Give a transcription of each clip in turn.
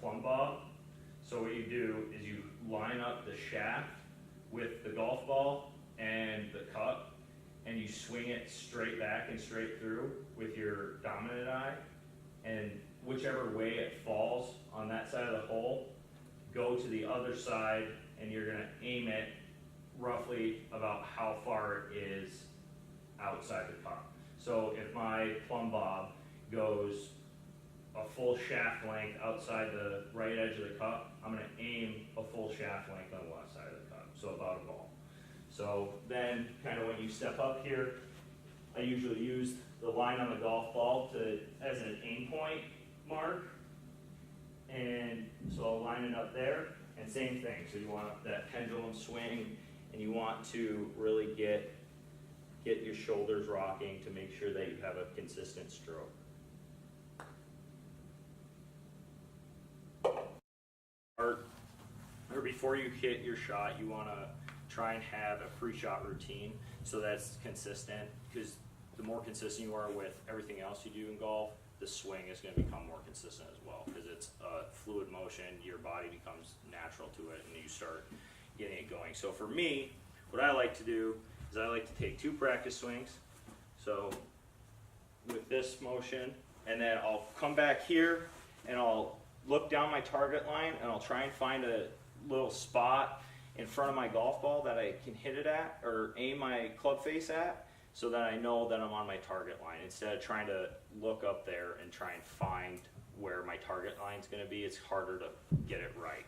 plumb bob. So what you do is you line up the shaft with the golf ball and the cup, and you swing it straight back and straight through with your dominant eye, and whichever way it falls on that side of the hole, go to the other side, and you're gonna aim it roughly about how far it is outside the cup. So if my plumb bob goes a full shaft length outside the right edge of the cup, I'm gonna aim a full shaft length on the left side of the cup, so about a ball. So then, kind of when you step up here, I usually use the line on the golf ball as an aim point mark, and so I'll line it up there, and same thing, so you want that pendulum swing, and you want to really get your shoulders rocking to make sure that you have a consistent stroke. Or before you hit your shot, you want to try and have a pre-shot routine so that's consistent, because the more consistent you are with everything else you do in golf, the swing is going to become more consistent as well, because it's a fluid motion, your body becomes natural to it, and you start getting it going. So for me, what I like to do is I like to take 2 practice swings, so with this motion, and then I'll come back here and I'll look down my target line, and I'll try and find a little spot in front of my golf ball that I can hit it at, or aim my club face at, so that I know that I'm on my target line, instead of trying to look up there and try and find where my target line is going to be. It's harder to get it right.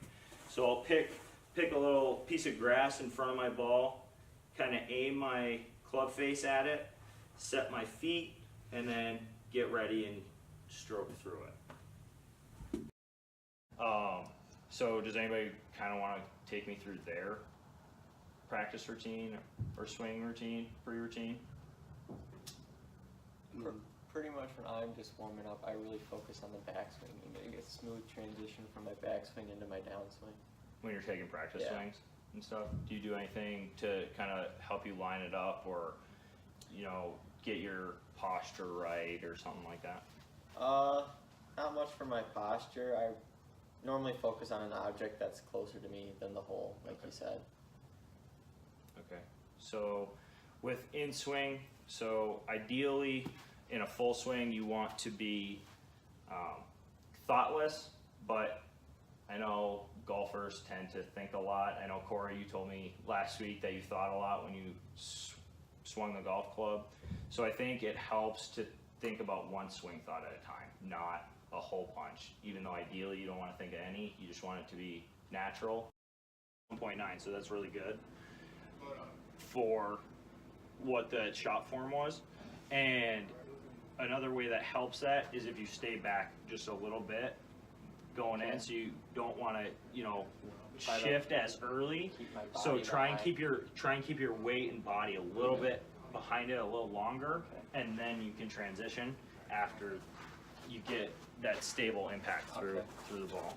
So I'll pick a little piece of grass in front of my ball, kind of aim my club face at it, set my feet, and then get ready and stroke through it. So does anybody kind of want to take me through their practice routine or swing routine, pre-routine? Pretty much when I'm just warming up, I really focus on the backswing and getting a smooth transition from my backswing into my downswing. When you're taking practice swings and stuff, do you do anything to kind of help you line it up, or, you know, get your posture right or something like that? Not much for my posture. I normally focus on an object that's closer to me than the hole, like you said. Okay, so with in swing, so ideally in a full swing you want to be thoughtless, but I know golfers tend to think a lot. I know, Corey, you told me last week that you thought a lot when you swung the golf club. So I think it helps to think about one swing thought at a time, not a hole punch. Even though ideally you don't want to think of any, you just want it to be natural. 1.9, so that's really good for what the shot form was. And another way that helps that is if you stay back just a little bit going in, so you don't want to, you know, shift as early. So try and keep your weight and body a little bit behind it a little longer, and then you can transition after you get that stable impact through the ball.